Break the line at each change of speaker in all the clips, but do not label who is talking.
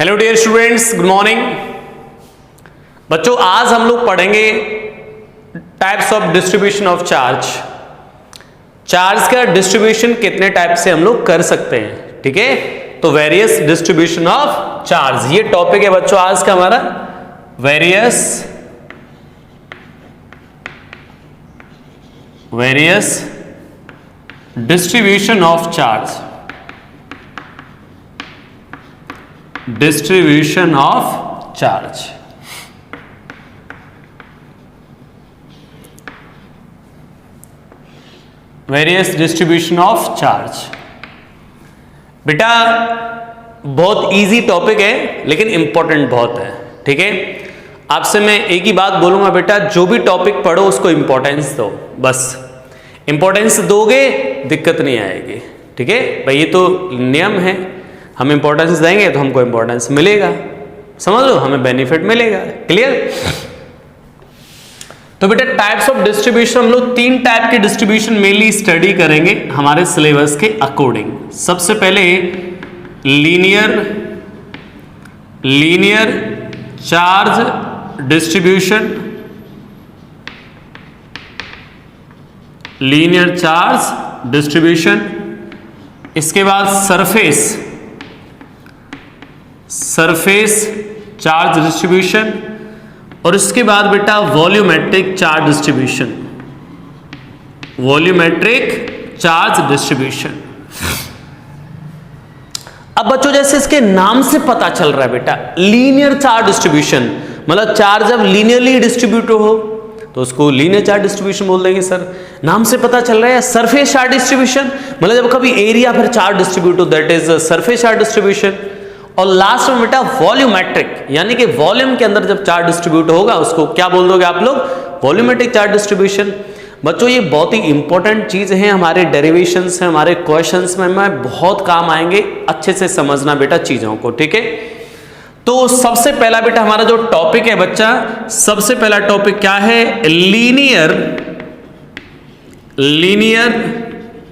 Hello dear students, good morning. बच्चों, आज हम लोग पढ़ेंगे types of distribution of charge. Charge का डिस्ट्रीब्यूशन कितने टाइप से हम लोग कर सकते हैं, ठीक है। तो वेरियस डिस्ट्रीब्यूशन ऑफ चार्ज, ये टॉपिक है बच्चों आज का हमारा। Various distribution of charge, distribution of charge. Various distribution of charge. बेटा बहुत इजी टॉपिक है लेकिन इंपॉर्टेंट बहुत है, ठीक है। आपसे मैं एक ही बात बोलूंगा बेटा, जो भी टॉपिक पढ़ो उसको इंपॉर्टेंस दो, बस इंपॉर्टेंस दोगे दिक्कत नहीं आएगी, ठीक है भाई। ये तो नियम है, हम इंपॉर्टेंस देंगे तो हमको इंपॉर्टेंस मिलेगा, समझ लो, हमें बेनिफिट मिलेगा। क्लियर। तो बेटा टाइप्स ऑफ डिस्ट्रीब्यूशन, हम लोग तीन टाइप के डिस्ट्रीब्यूशन मेनली स्टडी करेंगे हमारे सिलेबस के अकॉर्डिंग। सबसे पहले linear charge distribution, linear charge distribution. इसके बाद सरफेस चार्ज डिस्ट्रीब्यूशन, और इसके बाद बेटा volumetric charge distribution, volumetric charge distribution. अब बच्चों जैसे इसके नाम से पता चल रहा है बेटा, लीनियर चार्ज डिस्ट्रीब्यूशन मतलब चार्ज जब लीनियरली डिस्ट्रीब्यूट हो तो उसको लीनियर चार्ज डिस्ट्रीब्यूशन बोल देंगे सर। नाम से पता चल रहा है सरफेस चार्ज डिस्ट्रीब्यूशन मतलब जब कभी एरिया फिर चार्ज डिस्ट्रीब्यूट हो, that is surface charge distribution. और लास्ट में बेटा वॉल्यूमेट्रिक, यानी कि वॉल्यूम के अंदर जब चार्ज डिस्ट्रीब्यूट होगा उसको क्या बोल दोगे आप लोग, वॉल्यूमेट्रिक चार्ज डिस्ट्रीब्यूशन। बच्चों ये बहुत ही इंपॉर्टेंट चीज है, हमारे डेरिवेशंस हैं, हमारे क्वेश्चंस में बहुत काम आएंगे, अच्छे से समझना बेटा चीजों को, ठीक है। तो सबसे पहला बेटा हमारा जो टॉपिक है बच्चा, सबसे पहला टॉपिक क्या है, linear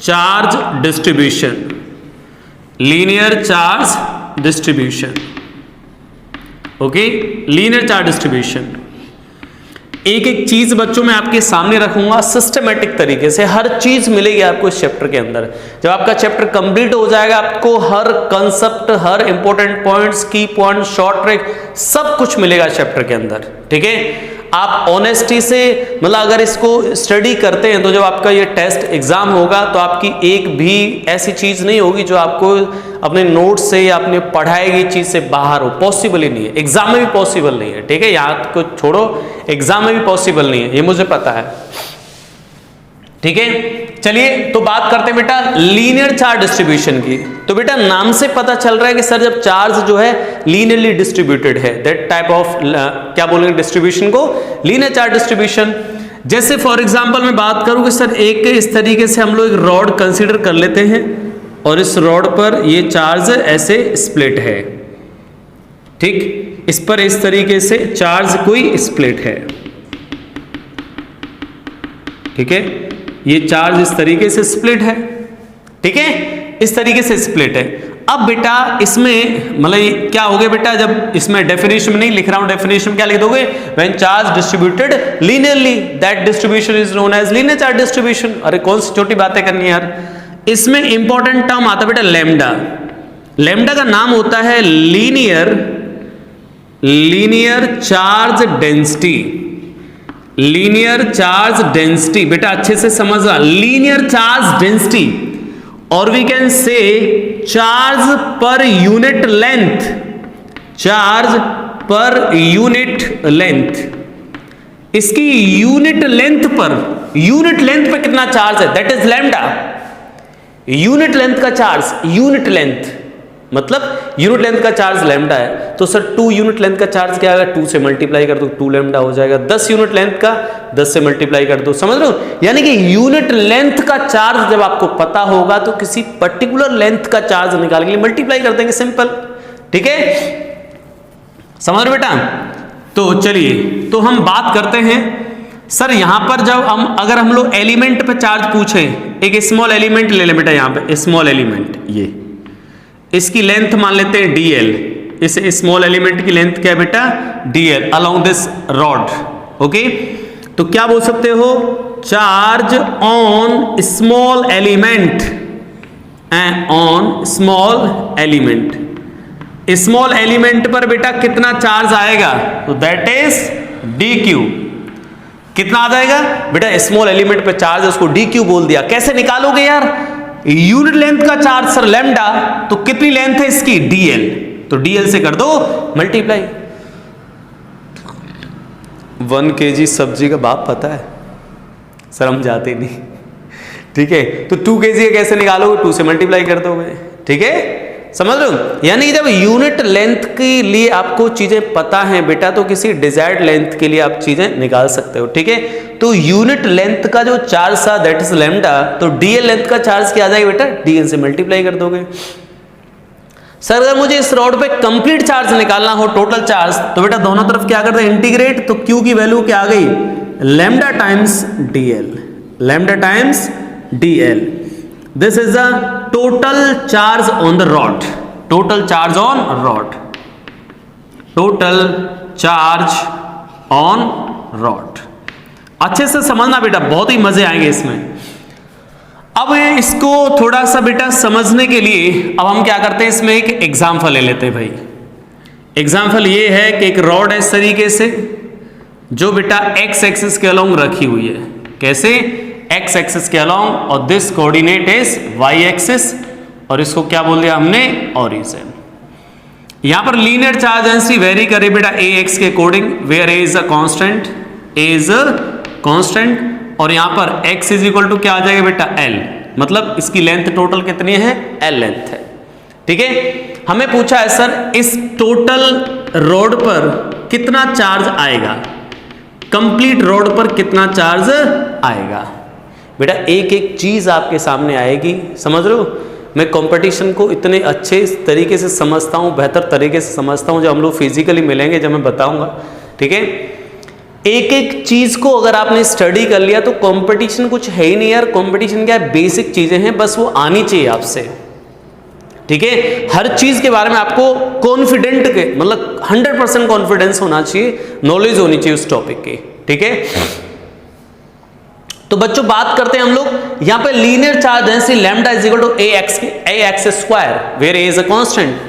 charge distribution, linear charge distribution. Okay, linear charge distribution. एक एक चीज बच्चों मैं आपके सामने रखूंगा सिस्टमेटिक तरीके से, हर चीज मिलेगी आपको इस चैप्टर के अंदर। जब आपका चैप्टर कंप्लीट हो जाएगा आपको हर कंसेप्ट, हर इंपॉर्टेंट पॉइंट्स, की पॉइंट, शॉर्ट ट्रिक सब कुछ मिलेगा चैप्टर के अंदर, ठीक है। आप ऑनेस्टी से मतलब अगर इसको स्टडी करते हैं तो जब आपका ये टेस्ट एग्जाम होगा तो आपकी एक भी ऐसी चीज नहीं होगी जो आपको अपने नोट से या अपने पढ़ाई गई चीज से बाहर हो, पॉसिबल ही नहीं है, एग्जाम में भी पॉसिबल नहीं है, ठीक है। यहाँ को छोड़ो, एग्जाम में भी पॉसिबल नहीं है, ये मुझे पता है, ठीक है। चलिए तो बात करते हैं बेटा लीनियर चार्ज डिस्ट्रीब्यूशन की। तो बेटा नाम से पता चल रहा है कि सर जब चार्ज जो है लीनियरली डिस्ट्रीब्यूटेड है, दैट टाइप ऑफ क्या बोलेंगे डिस्ट्रीब्यूशन को, लीनियर चार्ज डिस्ट्रीब्यूशन। जैसे फॉर एग्जांपल मैं बात करूं कि सर एक इस तरीके से हम लोग एक रॉड कंसीडर कर लेते हैं और इस रॉड पर ये चार्ज ऐसे स्प्लिट है, ठीक, इस पर इस तरीके से चार्ज कोई स्प्लिट है, ठीक है। ये चार्ज इस तरीके से स्प्लिट है, ठीक है, इस तरीके से स्प्लिट है। अब बेटा इसमें मतलब क्या हो गया बेटा, जब इसमें डेफिनेशन में नहीं लिख रहा हूं, डेफिनेशन क्या लिख दोगे, when charge distributed linearly that distribution is known as linear charge distribution. अरे कौन सी छोटी बातें करनी है यार। इसमें इंपॉर्टेंट टर्म आता है बेटा लैम्डा। लैम्डा का नाम होता है linear charge density, linear charge density. बेटा अच्छे से समझना, लीनियर चार्ज डेंसिटी, और we can say charge per unit length, charge per unit length. इसकी यूनिट लेंथ पर कितना चार्ज है, that is lambda. Unit length का चार्ज, यूनिट लेंथ मतलब यूनिट लेंथ का चार्ज लैम्डा है। तो सर 2 यूनिट लेंथ का चार्ज क्या आएगा, 2 से मल्टीप्लाई कर दो 2 लैम्डा हो जाएगा। 10 यूनिट लेंथ का 10 से मल्टीप्लाई कर दो, समझ लो। यानी कि यूनिट लेंथ का चार्ज जब आपको पता होगा तो किसी पर्टिकुलर लेंथ का चार्ज निकालने के लिए मल्टीप्लाई कर देंगे, सिंपल, ठीक है, समझ रहे बेटा। तो चलिए तो हम बात करते हैं सर यहां पर जब अगर हम लोग एलिमेंट पे चार्ज पूछें, एक स्मॉल एलिमेंट ले लें बेटा, यहां पे स्मॉल एलिमेंट, ये इसकी लेंथ मान लेते हैं dl, इस स्मॉल एलिमेंट की लेंथ क्या है बेटा, dl along this rod. Okay, तो क्या बोल सकते हो, charge on small element and on small element, small element पर बेटा कितना चार्ज आएगा, तो दैट इज dq। कितना आ जाएगा बेटा, स्मॉल एलिमेंट पे चार्ज है उसको dq बोल दिया। कैसे निकालोगे यार, यूनिट लेंथ का चार्ज सर लैम्डा, तो कितनी लेंथ है इसकी, dl, तो dl से कर दो मल्टीप्लाई। 1 kg सब्जी का बाप पता है, सर हम जाते नहीं, ठीक है, तो 2 kg कैसे निकालोगे, 2 से मल्टीप्लाई कर दोगे, ठीक है, समझ रहे हो। यानी जब यूनिट लेंथ के लिए आपको चीजें पता हैं बेटा, तो किसी डिजायर्ड लेंथ के लिए आप चीजें निकाल सकते हो, ठीक है। तो यूनिट लेंथ का जो चार्ज था दैट इज लैम्डा, तो डीएल लेंथ का चार्ज क्या आ जाएगा बेटा, डीएल से मल्टीप्लाई कर दोगे। सर अगर मुझे इस रॉड पे कंप्लीट चार्ज निकालना हो, टोटल चार्ज, तो बेटा दोनों तरफ क्या करते हैं, इंटीग्रेट, तो क्यू की वैल्यू क्या आ गई, lambda times DL, lambda times DL. This is the total charge on the rod, total charge on rod, total charge on rod. अच्छे से समझना बेटा, बहुत ही मजे आएंगे इसमें। अब इसको थोड़ा सा बेटा समझने के लिए अब हम क्या करते हैं, इसमें एक एग्जाम्पल ले लेते हैं भाई। एग्जाम्पल ये है कि एक रॉड है इस तरीके से, जो बेटा एक्स एक्सिस के अलोंग रखी हुई है, कैसे, एक्स एक्सिस के अलोंग, और this coordinate is y axis, और इसको क्या बोल दिया हमने, ओरिजिन। यहां पर लीनियर चार्ज डेंसिटी वेरी करे बेटा ए एक्स के according, where a is a constant, a is a constant, और यहां पर x इज इक्वल टू क्या आ जाएगा बेटा, l, मतलब इसकी लेंथ टोटल कितनी है, l लेंथ है, ठीक है। हमें पूछा है सर इस टोटल रोड पर कितना चार्ज आएगा, कंप्लीट रोड पर कितना चार्ज आएगा। बेटा एक एक चीज आपके सामने आएगी, समझ रहे हो। मैं कंपटीशन को इतने अच्छे तरीके से समझता हूँ, बेहतर तरीके से समझता हूँ, जब हम लोग फिजिकली मिलेंगे जब मैं बताऊंगा, ठीक है। एक एक चीज को अगर आपने स्टडी कर लिया तो कंपटीशन कुछ है ही नहीं यार। कंपटीशन क्या है, बेसिक चीजें हैं, बस वो आनी चाहिए आपसे, ठीक है। हर चीज के बारे में आपको कॉन्फिडेंट के मतलब 100% कॉन्फिडेंस होना चाहिए, नॉलेज होनी चाहिए उस टॉपिक की, ठीक है। तो बच्चों बात करते हैं हम लोग यहां पे linear charge density lambda is equal to a x square, where a is a constant.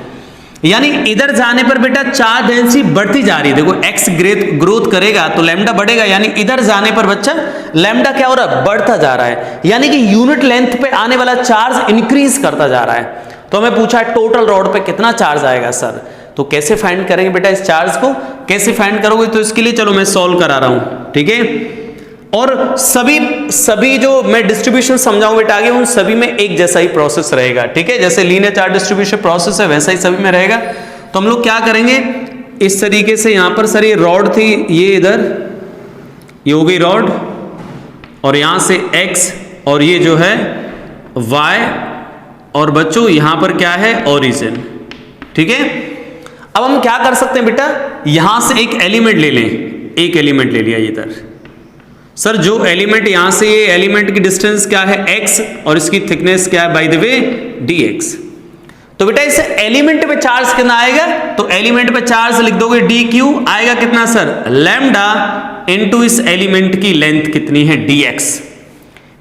यानी इधर जाने पर बेटा चार्ज डेंसिटी बढ़ती जा रही है, देखो एक्स ग्रोथ करेगा तो लैम्डा बढ़ेगा, यानी इधर जाने पर बच्चा लैम्डा क्या हो रहा है, बढ़ता जा रहा है, यानी कि यूनिट लेंथ पे आने वाला चार्ज इंक्रीज करता जा रहा है। तो हमें पूछा है टोटल रॉड पे कितना चार्ज आएगा सर, तो कैसे फाइंड करेंगे बेटा, इस चार्ज को कैसे फाइंड करोगे, तो इसके लिए चलो मैं सॉल्व करा रहा हूं, ठीक है। और सभी जो मैं डिस्ट्रीब्यूशन समझाऊं बेटा आगे, उन सभी में एक जैसा ही प्रोसेस रहेगा, ठीक है। जैसे लीनियर चार्ज डिस्ट्रीब्यूशन प्रोसेस है वैसा ही सभी में रहेगा। तो हम लोग क्या करेंगे, इस तरीके से यहां पर सर ये रॉड थी, ये इधर ये हो गई रॉड, और यहां से x, और ये जो है y, और बच्चों यहां पर क्या है, ओरिजिन, ठीक है। अब हम क्या कर सकते हैं बेटा, यहां से एक एलिमेंट ले लें, एक एलिमेंट ले लिया इधर। सर जो एलिमेंट यहां से, ये एलिमेंट की डिस्टेंस क्या है x, और इसकी थिकनेस क्या है बाय द वे dx। तो बेटा इस एलिमेंट पे चार्ज कितना आएगा, तो एलिमेंट पे चार्ज लिख दोगे dq, आएगा कितना सर, लैम्डा इनटू इस एलिमेंट की लेंथ कितनी है dx।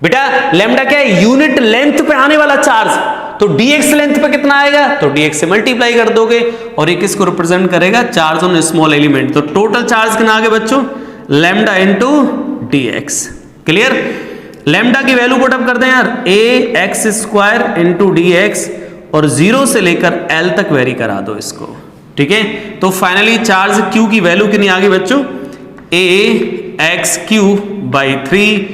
बेटा लैम्डा क्या है, यूनिट लेंथ पे आने वाला चार्ज, तो dx लेंथ पे कितना आएगा, तो dx से मल्टीप्लाई कर दोगे, और एक इसको रिप्रेजेंट करेगा चार्ज ऑन स्मॉल एलिमेंट। तो टोटल चार्ज कितना आ गया बच्चों, lambda into dx। Clear, lambda की वैल्यू पुट अप करते हैं यार, a x square into D x, और 0 से लेकर l तक वेरी करा दो इसको, ठीक है। तो फाइनली चार्ज q की वैल्यू कितनी आ गई बच्चों, a x q by 3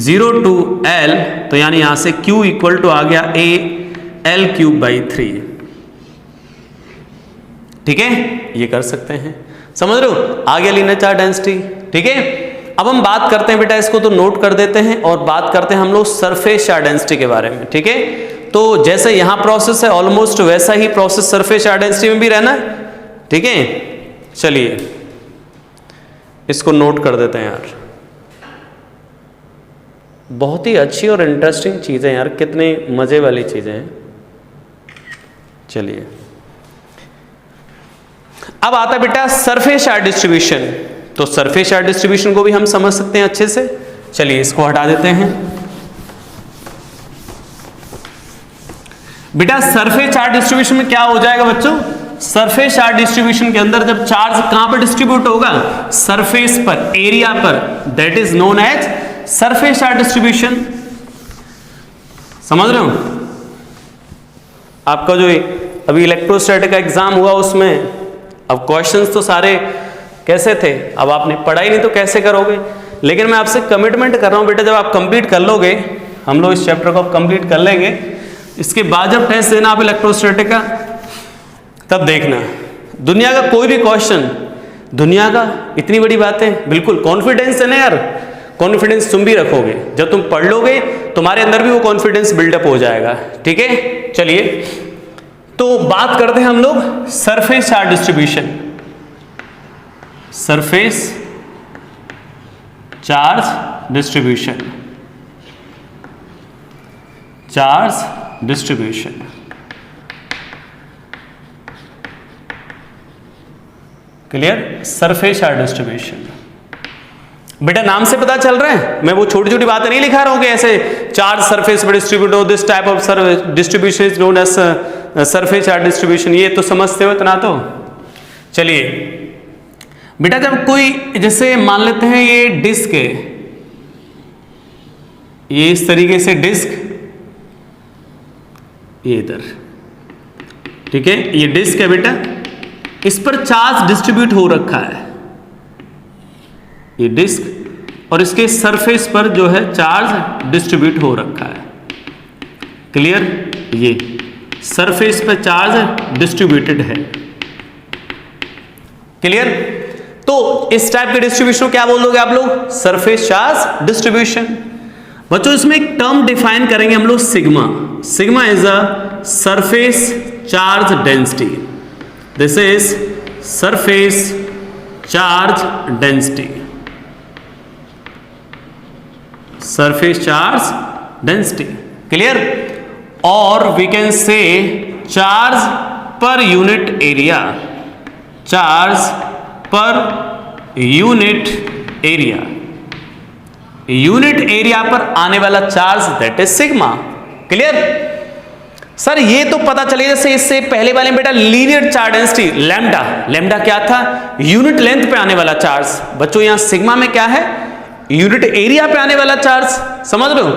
0 two l, तो यानी यहां से q इक्वल टू आ गया a l क्यूब बाई 3, ठीक है। ये कर सकते हैं, समझ रहे हो, आ गया लीनियर चार्ज डेंसिटी, ठीक है। अब हम बात करते हैं बेटा, इसको तो नोट कर देते हैं, और बात करते हैं हम लोग सरफेस चार्ज डेंसिटी के बारे में, ठीक है। तो जैसे यहां प्रोसेस है ऑलमोस्ट वैसा ही प्रोसेस सरफेस चार्ज डेंसिटी में भी रहना है, ठीक है। चलिए इसको नोट कर देते हैं यार, बहुत ही अच्छी और इंटरेस्टिंग चीजें यार, कितने मजे वाली चीजें हैं। चलिए अब आता है बेटा सरफेस चार्ज डिस्ट्रीब्यूशन। तो सरफेस चार्ज डिस्ट्रीब्यूशन को भी हम समझ सकते हैं अच्छे से। चलिए इसको हटा देते हैं। बेटा सरफेस चार्ज डिस्ट्रीब्यूशन में क्या हो जाएगा बच्चों, सरफेस चार्ज डिस्ट्रीब्यूशन के अंदर जब चार्ज कहां पर डिस्ट्रीब्यूट होगा, सरफेस पर, एरिया पर, that is known as surface charge distribution. समझ रहे हो? आपका जो अभी इलेक्ट्रोस्टैटिक का एग्जाम हुआ उसमें अब क्वेश्चंस तो सारे कैसे थे, अब आपने पढ़ा ही नहीं तो कैसे करोगे। लेकिन मैं आपसे कमिटमेंट कर रहा हूं बेटा, जब आप कंप्लीट कर लोगे, हम लोग इस चैप्टर को कंप्लीट कर लेंगे, इसके बाद जब टेस्ट देना आप इलेक्ट्रोस्टैटिक का, तब देखना दुनिया का कोई भी क्वेश्चन, दुनिया का इतनी बड़ी बातें, बिल्कुल कॉन्फिडेंस है ना यार, कॉन्फिडेंस तुम भी रखोगे, जब तुम पढ़ लोगे तुम्हारे अंदर भी वो कॉन्फिडेंस बिल्डअप हो जाएगा। ठीक है, चलिए तो बात करते हैं हम लोग surface charge distribution. Surface charge distribution, charge distribution. Clear? Surface charge distribution. बेटा नाम से पता चल रहा है, मैं वो छोटी छोटी बातें नहीं लिखा रहा हूं कि ऐसे चार्ज सरफेस पर डिस्ट्रीब्यूट हो, this type of distribution is known as surface charge distribution. ये तो समझते हो इतना तो। चलिए बेटा जब कोई, जैसे मान लेते हैं ये डिस्क है, ये इस तरीके से डिस्क, ये इधर, ठीक है, ये डिस्क है बेटा, इस पर चार्ज डिस्ट्रीब्यूट हो रखा है, ये डिस्क, और इसके सरफेस पर जो है चार्ज डिस्ट्रीब्यूट हो रखा है। क्लियर? ये सरफेस पर चार्ज डिस्ट्रीब्यूटेड है। क्लियर? तो इस टाइप के डिस्ट्रीब्यूशन को क्या बोल दोगे आप लोग? Surface charge distribution. बच्चों इसमें एक टर्म डिफाइन करेंगे हम लोग, sigma. Sigma is a surface charge density. This is surface charge density, surface charge density. Clear? और we can say charge per unit area, charge per unit area, unit area पर आने वाला charge, that is sigma. Clear? Sir ये तो पता चले, जैसे इससे पहले वाले में बेटा linear charge density lambda, lambda क्या था? यूनिट लेंथ पे आने वाला चार्ज। बच्चों यहां सिग्मा में क्या है? यूनिट एरिया पे आने वाला चार्ज। समझ रहे हो?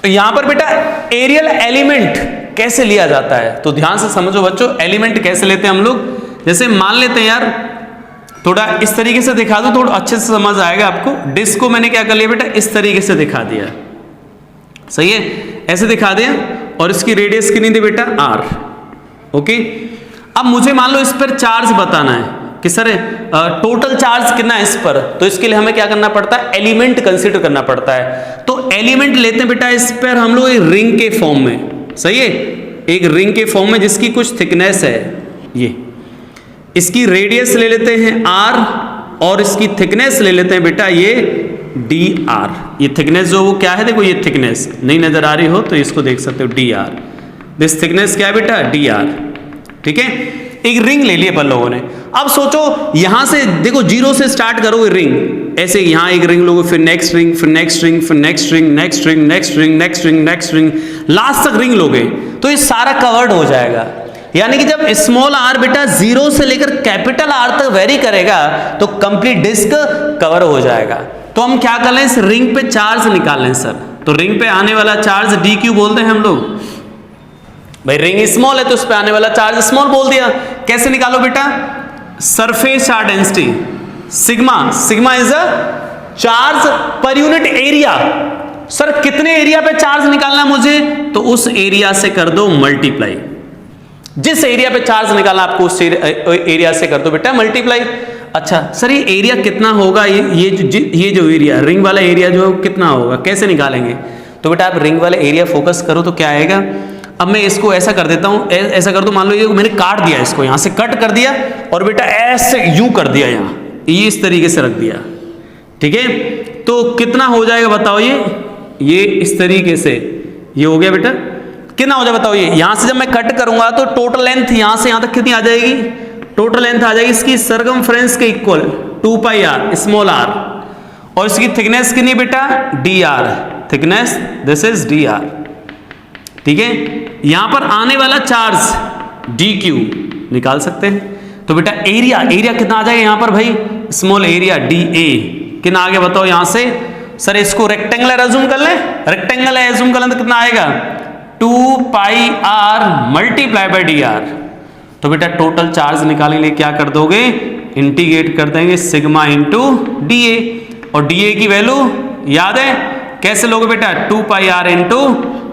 तो यहां पर बेटा एरियल एलिमेंट कैसे लिया जाता है, तो ध्यान से समझो बच्चों, एलिमेंट कैसे लेते हैं हम लोग। जैसे मान लेते हैं यार, थोड़ा इस तरीके से दिखा दो, थोड़ा अच्छे से समझ आएगा आपको। डिस्क को मैंने क्या कर लिया बेटा, इस तरीके से दिखा दिया, सही है, ऐसे दिखा दिया, और इसकी रेडियस कितनी थी बेटा? आर। ओके, अब मुझे मान लो इस पर चार्ज बताना है कि सर टोटल चार्ज कितना है इस पर, तो इसके लिए हमें क्या करना पड़ता है? एलिमेंट कंसीडर करना पड़ता है। तो एलिमेंट लेते हैं बेटा इस पर हम लोग एक रिंग के फॉर्म में, सही है, एक रिंग के फॉर्म में जिसकी कुछ थिकनेस है, ये इसकी रेडियस ले लेते हैं आर, और इसकी थिकनेस ले लेते हैं बेटा ये डी आर। ये थिकनेस जो वो क्या है, देखो ये थिकनेस नहीं नजर आ रही हो तो इसको देख सकते हो, डी आर। दिस थिकनेस क्या है बेटा? D r. ठीक है, एक रिंग ले लिया अपन लोगों ने। अब सोचो यहां से देखो, जीरो से स्टार्ट करोगे रिंग, ऐसे यहां एक रिंग लोगे, फिर नेक्स्ट रिंग, फिर नेक्स्ट रिंग, फिर next ring, next ring, next ring, next ring, next ring, last तक रिंग लोगे तो ये सारा कवर्ड हो जाएगा। यानी कि जब स्मॉल आर बेटा जीरो से लेकर कैपिटल आर तक वेरी करेगा तो कंप्लीट डिस्क कवर हो जाएगा। तो हम क्या कर लें, इस रिंग पे चार्ज निकाल लें सर। तो रिंग पे आने वाला चार्ज डी क्यू बोलते हैं हम लोग। भाई रिंग स्मॉल है तो उस पे आने वाला चार्ज स्मॉल बोल दिया। कैसे निकालो बेटा? Surface charge density sigma, sigma is a charge per unit area. Sir कितने एरिया पे चार्ज निकालना है मुझे, तो उस एरिया से कर दो मल्टीप्लाई। जिस एरिया पे चार्ज निकालना आपको उस एरिया से कर दो बेटा मल्टीप्लाई। अच्छा सर ये एरिया कितना होगा, ये जो एरिया रिंग वाला एरिया जो कितना होगा, कैसे निकालेंगे? तो बेटा आप रिंग वाला एरिया फोकस करो तो क्या आएगा। अब मैं इसको ऐसा कर देता हूं, ऐसा कर दो, मान लो ये मैंने काट दिया, इसको यहां से कट कर दिया और बेटा ऐसे यूं कर दिया, यहां ये इस तरीके से रख दिया। ठीक है, तो कितना हो जाएगा बताओ, ये इस तरीके से ये हो गया बेटा कितना हो जाए बताओ, ये यहां से जब मैं कट करूंगा तो टोटल लेंथ यहां से यहां तक कितनी आ जाएगी, टोटल लेंथ आ जाएगी इसकी सरकमफ्रेंस के equal 2 pi r small r, और इसकी थिकनेस कितनी बेटा d r, thickness this is d r. ठीक है, यहां पर आने वाला चार्ज डी क्यू निकाल सकते हैं, तो बेटा एरिया, एरिया कितना आ जाएगा यहां पर भाई, स्मॉल एरिया डी ए कितना आ गया बताओ यहां से, सर इसको रेक्टेंगुलर एज्यूम कर ले, रेक्टेंगल एज्यूम कर ले तो कितना आएगा 2 pi r multiply by d r. तो बेटा टोटल चार्ज निकालने के लिए क्या कर दोगे, इंटीग्रेट कर देंगे सिग्मा इंटू डी ए, और डी ए की वैल्यू याद है कैसे लोगे बेटा 2 pi are into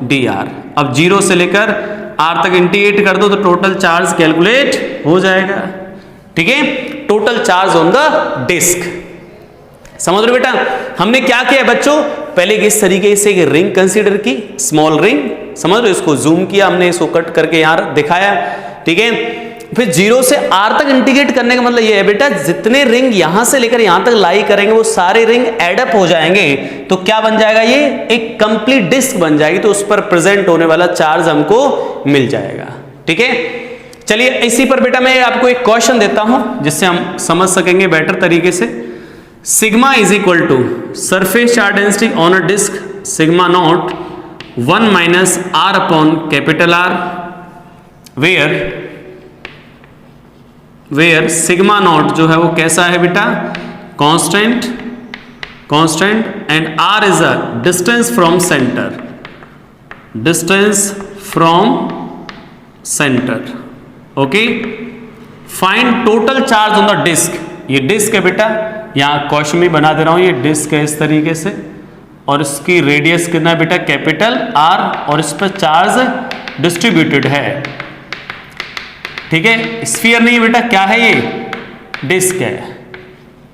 d are. अब 0 से लेकर आर तक इंटीग्रेट कर दो तो टोटल चार्ज कैलकुलेट हो जाएगा। ठीक है, total charge on the disc. समझ रहे बेटा, हमने क्या किया बच्चों, पहले इस तरीके से एक रिंग कंसीडर की, स्मॉल रिंग, समझ रहे, इसको जूम किया हमने, इसको कट करके यहां दिखाया। ठीक है, फिर 0 से r तक इंटीग्रेट करने का मतलब ये है बेटा, जितने रिंग यहां से लेकर यहां तक लाई करेंगे वो सारे रिंग एडअप हो जाएंगे, तो क्या बन जाएगा, ये एक कंप्लीट डिस्क बन जाएगी, तो उस पर प्रेजेंट होने वाला चार्ज हमको मिल जाएगा। ठीक है, चलिए इसी पर बेटा मैं आपको एक क्वेश्चन देता हूं जिससे हम समझ सकेंगे बेटर तरीके से। Sigma is equal to surface charge density on a disc sigma naught 1 minus r upon capital r, where sigma naught जो है वो कैसा है बेटा, constant and r is a distance from centre, okay. Find total charge on the disc, ये disc है बेटा, यहां क्वेश्चन में बना दे रहा हूं, ये डिस्क है इस तरीके से, और इसकी रेडियस कितना है बेटा कैपिटल आर, और इस पर चार्ज डिस्ट्रीब्यूटेड है। ठीक है, स्फीयर नहीं बेटा, क्या है ये, डिस्क है।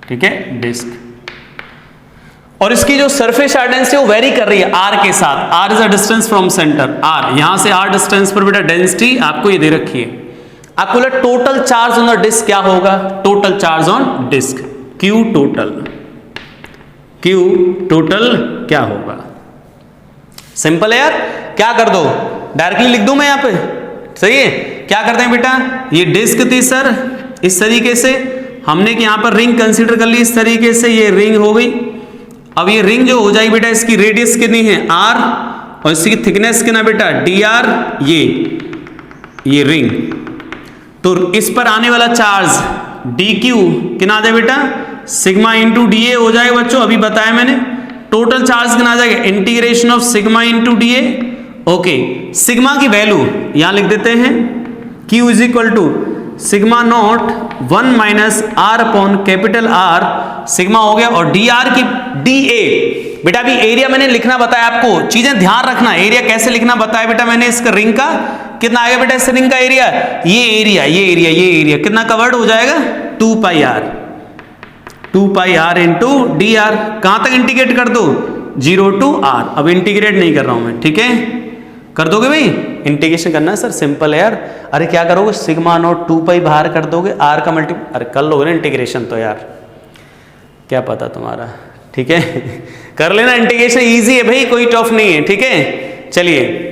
ठीक है, डिस्क, और इसकी जो सरफेस चार्ज डेंसिटी वो वेरी कर रही है आर के साथ, r is a distance from centre, r यहां से आर डिस्टेंस पर बेटा डेंसिटी आपको ये दे रखी है। आपको बोला total charge on the disc क्या होगा, total charge on disc q total क्या होगा, सिंपल है यार, क्या कर दो डायरेक्टली लिख दूं मैं यहां पे, सही है। क्या करते हैं बेटा, ये डिस्क थी सर इस तरीके से, हमने कि यहां पर रिंग कंसीडर कर ली इस तरीके से, ये रिंग हो गई। अब ये रिंग जो हो जाएगी बेटा, इसकी रेडियस कितनी है आर, और इसकी थिकनेस कितना बेटा डी आर, ये रिंग, तो इस पर आने वाला चार्ज डी क्यू कितना आ जाए बेटा, सिग्मा इंटू डी ए हो जाएगा बच्चों, अभी बताया मैंने। टोटल चार्ज कितना आ जाएगा, integration of sigma into d a, okay. Sigma की वैल्यू यहां लिख देते हैं, Q is equal to sigma naught 1 minus r upon capital r, sigma हो गया, और डी आर की डी ए बेटा, अभी एरिया मैंने लिखना बताया आपको, चीजें ध्यान रखना, एरिया कैसे लिखना बताया बेटा मैंने, इसका रिंग का कितना आएगा बेटा, इस रिंग का एरिया, ये एरिया कितना कवर्ड हो जाएगा 2 pi are into d are, कहां तक इंटीग्रेट कर दो 0 to r, अब इंटीग्रेट नहीं कर रहा हूं मैं, ठीक है, कर दोगे भाई, इंटीग्रेशन करना है सर, सिंपल है यार। अरे क्या करोगे, सिग्मा नॉट 2 पाई बाहर कर दोगे, आर का मल्टी, अरे कर लोगे ना इंटीग्रेशन, तो यार क्या पता तुम्हारा, ठीक है कर लेना इंटीग्रेशन, इजी है भाई, कोई टफ नहीं है। ठीक है, चलिए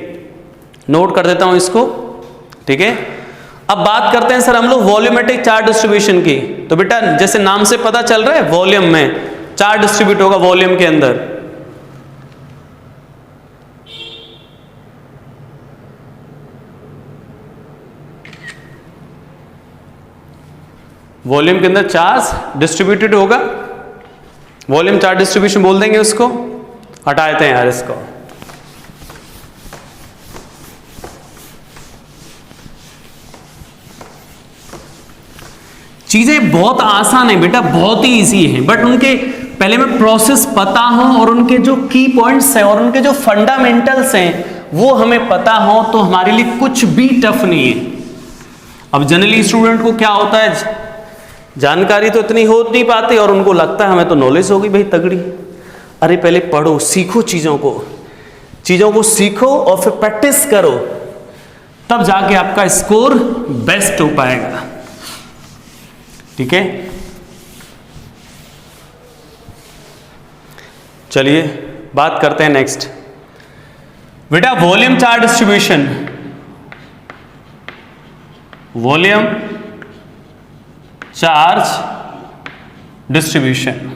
नोट कर देता हूं इसको। ठीक है, अब बात करते हैं सर हम लोग वॉल्यूमेट्रिक चार्ज डिस्ट्रीब्यूशन की। तो बेटा जैसे नाम से पता चल रहा है, वॉल्यूम में चार्ज डिस्ट्रीब्यूट होगा, वॉल्यूम के अंदर। वॉल्यूम के अंदर चार्ज डिस्ट्रीब्यूटेड होगा, वॉल्यूम चार्ज डिस्ट्रीब्यूशन बोल देंगे उसको, हटा देते हैं यार इसको। चीजें बहुत आसान है बेटा, बहुत ही इजी है, बट उनके पहले में प्रोसेस पता हो और उनके जो की पॉइंट्स हैं और उनके जो फंडामेंटल्स हैं वो हमें पता हो तो हमारे लिए कुछ भी टफ नहीं है। अब जनरली स्टूडेंट को क्या होता है, जानकारी तो इतनी हो नहीं पाती और उनको लगता है हमें तो नॉलेज होगी भाई तगड़ी। अरे पहले पढ़ो, सीखो, चीजों को सीखो और फिर प्रैक्टिस करो, तब जाके आपका स्कोर बेस्ट हो पाएगा। ठीक है, चलिए बात करते हैं नेक्स्ट। बेटा volume charge distribution, volume charge distribution,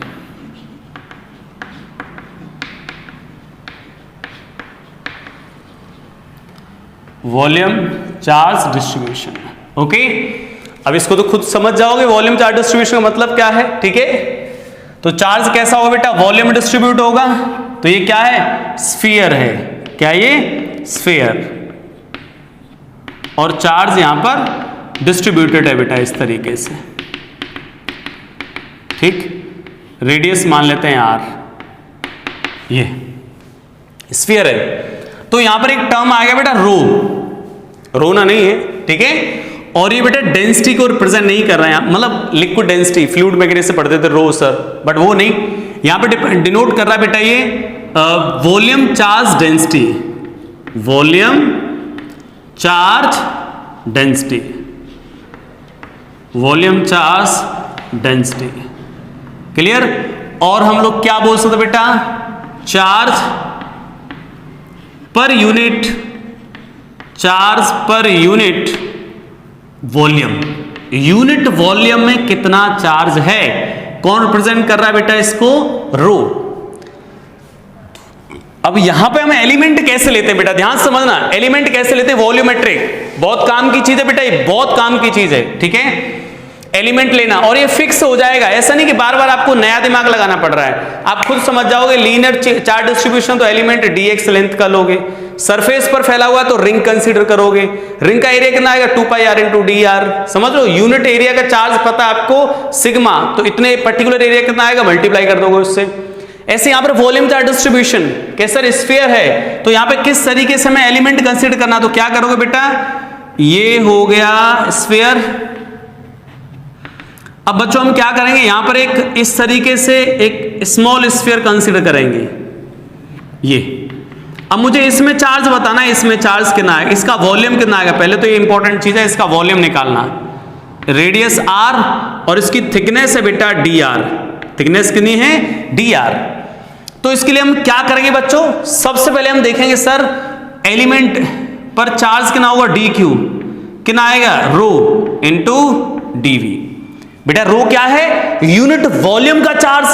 volume charge distribution. Okay, अब इसको तो खुद समझ जाओगे वॉल्यूम चार्ज डिस्ट्रीब्यूशन का मतलब क्या है। ठीक है, तो चार्ज कैसा होगा बेटा, वॉल्यूम डिस्ट्रीब्यूट होगा। तो ये क्या है, स्फीयर है। क्या ये, स्फीयर। और चार्ज यहां पर डिस्ट्रीब्यूटेड है बेटा इस तरीके से। ठीक, रेडियस मान लेते हैं आर, ये स्फीयर है। तो यहां पर एक टर्म आएगा बेटा रो, रो ना नहीं है। ठीक है, और ये बेटा डेंसिटी को रिप्रेजेंट नहीं कर रहे हैं, मतलब लिक्विड डेंसिटी, फ्लूइड मैकेनिक्स से पढ़ते थे रो सर, बट वो नहीं, यहां पे डिनोट कर रहा है बेटा ये volume charge density, volume charge density, volume charge density. Clear. और हम लोग क्या बोल सकते बेटा, charge per unit, charge per unit volume, unit volume में कितना चार्ज है, कौन रिप्रेजेंट कर रहा है बेटा इसको, रो। अब यहां पे हम एलिमेंट कैसे लेते हैं बेटा, ध्यान से समझना, एलिमेंट कैसे लेते हैं, वॉल्यूमेट्रिक, बहुत काम की चीज है बेटा, ये बहुत काम की चीज है। ठीक है, एलिमेंट लेना, और ये फिक्स हो जाएगा, ऐसा नहीं कि बार बार आपको नया दिमाग लगाना पड़ रहा है, आप खुद समझ जाओगे। लीनियर चार्ज डिस्ट्रीब्यूशन तो एलिमेंट dx लेंथ का लोगे, सरफेस पर फैला हुआ तो रिंग कंसीडर करोगे, रिंग का एरिया कितना आएगा 2πr इंटू dr, समझ लो। यूनिट एरिया का चार्ज पता है आपको सिग्मा, तो इतने पर्टिकुलर एरिया कितना आएगा, मल्टीप्लाई कर दोगे उससे। ऐसे यहां पर वॉल्यूम चार्ज डिस्ट्रीब्यूशन कैसा, स्फीयर है, तो यहां पे किस तरीके से मैं एलिमेंट कंसीडर करना, तो क्या करोगे बेटा, ये हो गया स्फीयर। अब बच्चों हम क्या करेंगे, यहां पर एक इस तरीके से एक स्मॉल स्फीयर कंसीडर करेंगे, ये। अब मुझे इसमें चार्ज बताना है, इसमें चार्ज कितना है, इसका वॉल्यूम कितना आएगा, पहले तो ये इंपॉर्टेंट चीज है, इसका वॉल्यूम निकालना। रेडियस r और इसकी थिकनेस है बेटा dr, थिकनेस कितनी है dr। तो इसके लिए हम क्या करेंगे बच्चों, सबसे पहले हम देखेंगे सर एलिमेंट पर चार्ज कितना होगा, dq कितना आएगा, रो इंटू dv। बेटा रो क्या है, यूनिट वॉल्यूम का चार्ज,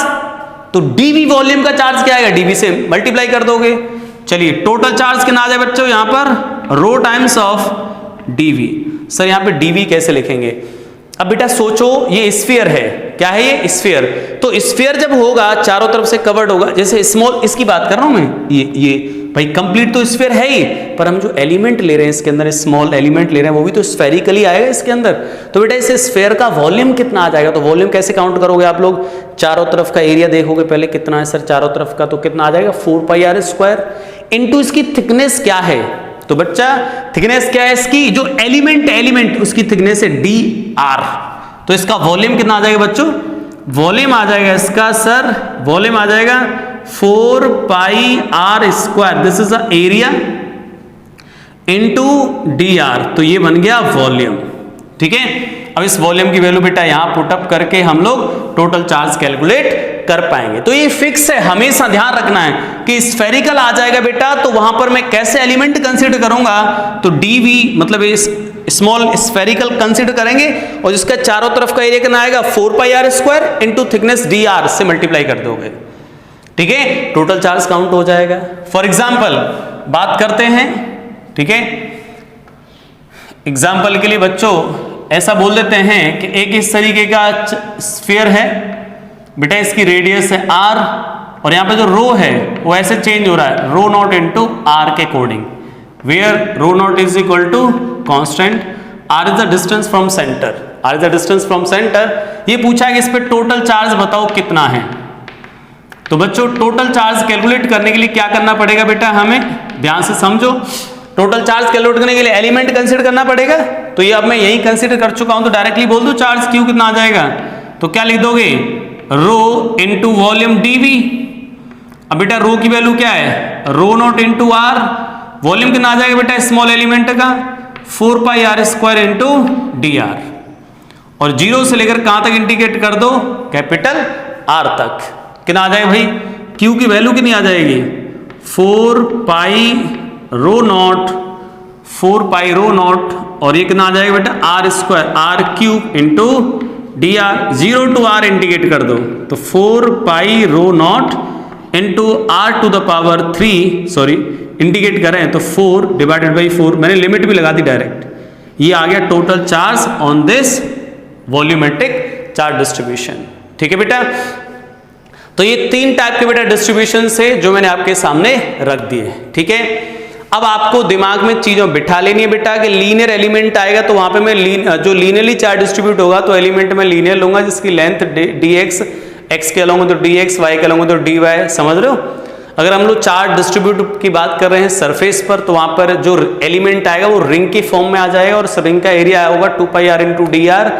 तो dv वॉल्यूम का चार्ज क्या आएगा, dv से मल्टीप्लाई कर दोगे। चलिए टोटल चार्ज कितना आ जाए बच्चों, यहां पर रो टाइम्स ऑफ dv। सर यहां पे dv कैसे लिखेंगे, अब बेटा सोचो, ये स्फीयर है, क्या है ये स्फीयर, तो स्फीयर जब होगा चारों तरफ से कवर्ड होगा, जैसे स्मॉल, इसकी बात कर रहा हूं मैं, ये भाई कंप्लीट तो स्फीयर है ही, पर हम जो एलिमेंट ले रहे हैं इसके अंदर, स्मॉल एलिमेंट ले रहे हैं, वो भी तो स्फेरिकली आएगा इसके अंदर। तो बेटा इस स्फीयर का वॉल्यूम कितना आ जाएगा, तो वॉल्यूम कैसे काउंट करोगे आप लोग, चारों तरफ का एरिया देखोगे पहले कितना है सर चारों तरफ का, तो कितना आ जाएगा 4πr² इंटू इसकी थिकनेस क्या है, तो बच्चा थिकनेस क्या है इसकी, जो एलिमेंट उसकी थिकनेस है dr, तो इसका वॉल्यूम कितना आ जाएगा बच्चों, वॉल्यूम आ जाएगा इसका सर, वॉल्यूम आ जाएगा 4πr², this is the area into dr, तो ये बन गया वॉल्यूम। ठीक है, अब इस वॉल्यूम की वैल्यू बेटा यहां पुटअप करके हम लोग टोटल चार्ज कैलकुलेट कर पाएंगे। तो ये फिक्स है, हमेशा ध्यान रखना है कि स्फेरिकल आ जाएगा बेटा, तो वहां पर मैं कैसे एलिमेंट कंसीडर करूंगा, तो dv मतलब इस स्मॉल स्फेरिकल कंसीडर करेंगे, और जिसका चारों तरफ का एरिया कितना आएगा 4πr² इंटू थिकनेस dr से मल्टीप्लाई कर दोगे। ठीक है, टोटल चार्ज काउंट हो जाएगा। फॉर एग्जाम्पल बात करते हैं, ठीक है, एग्जाम्पल के लिए बच्चों ऐसा बोल देते हैं कि एक इस तरीके का स्फीयर है बेटा, इसकी रेडियस है r, और यहां पे जो रो है वो ऐसे चेंज हो रहा है, रो नॉट इंटू r के according, where rho naught is equal to constant, r is the distance from centre, r is the distance from centre. ये पूछा है कि इस पे टोटल चार्ज बताओ कितना है, तो बच्चों टोटल चार्ज कैलकुलेट करने के लिए क्या करना पड़ेगा बेटा, हमें ध्यान से समझो, टोटल चार्ज कैलकुलेट करने के लिए एलिमेंट कंसीडर करना पड़ेगा। तो ये अब मैं यही कंसीडर कर चुका हूं, तो डायरेक्टली बोल दूं चार्ज क्यू कितना आ जाएगा, तो क्या लिख दोगे, रो इंटू वॉल्यूम dv। अब बेटा रो की वैल्यू क्या है, rho naught into r, volume कितना आ जाएगा बेटा स्मॉल एलिमेंट का 4πr² इंटू dr, और जीरो से लेकर कहां तक इंटीग्रेट कर दो, कैपिटल R तक, कितना आ जाएगा भाई, Q की वैल्यू कितनी आ जाएगी 4πr² row not 4 pi rho not, और ये कितना आ जाएगा बेटा r square r cube into d r, 0 to r integrate कर दो तो 4 pi rho naught into r to the power 3, sorry integrate करें तो 4 डिवाइडेड बाई 4, मैंने लिमिट भी लगा दी डायरेक्ट, ये आ गया total charge on this volumetric charge distribution. ठीक है बेटा, तो ये 3 टाइप के बेटा डिस्ट्रीब्यूशन से जो मैंने आपके सामने रख दिए। ठीक है, अब आपको दिमाग में चीजों बिठा लेनी है बेटा कि लीनियर एलिमेंट आएगा तो वहां पे मैं जो लीनियरली चार्ज डिस्ट्रीब्यूट होगा तो एलिमेंट में लीनियर लूंगा जिसकी लेंथ dx, x के अलॉन्ग तो dx, y के अलॉन्ग तो dy, समझ रहे हो। अगर हम लोग चार्ज डिस्ट्रीब्यूट की बात कर रहे हैं सरफेस पर तो वहां पर जो एलिमेंट आएगा वो रिंग के फॉर्म में आ जाएगा और रिंग का एरिया होगा 2 पाई r into d are.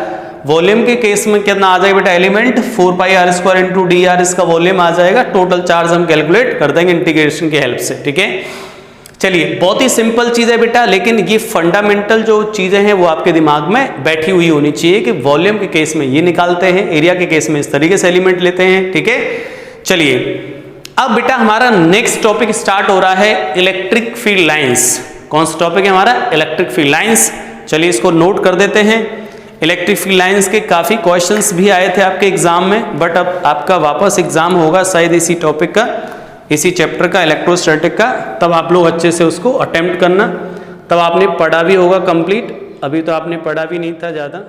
Volume के केस में कितना आ जाएगा बेटा element 4 pi r square into d are, इसका वॉल्यूम आ जाएगा। टोटल चार्ज हम कैलकुलेट कर देंगे इंटीग्रेशन की हेल्प से। ठीक है, चलिए बहुत ही सिंपल चीज है बेटा, लेकिन ये फंडामेंटल जो चीजें हैं वो आपके दिमाग में बैठी हुई होनी चाहिए कि वॉल्यूम के केस में ये निकालते हैं, एरिया के केस में इस तरीके से एलिमेंट लेते हैं। ठीक है, चलिए अब बेटा हमारा नेक्स्ट टॉपिक स्टार्ट हो रहा है इलेक्ट्रिक फील्ड लाइंस। कौन सा टॉपिक है हमारा? Electric field lines. चलिए इसको नोट कर देते हैं। इलेक्ट्रिक फील्ड लाइंस के काफी क्वेश्चंस भी आए थे आपके एग्जाम में, बट अब आपका वापस एग्जाम होगा शायद इसी टॉपिक का, इसी चैप्टर का इलेक्ट्रोस्टैटिक का, तब आप लोग अच्छे से उसको अटेम्प्ट करना, तब आपने पढ़ा भी होगा कंप्लीट, अभी तो आपने पढ़ा भी नहीं था ज़्यादा।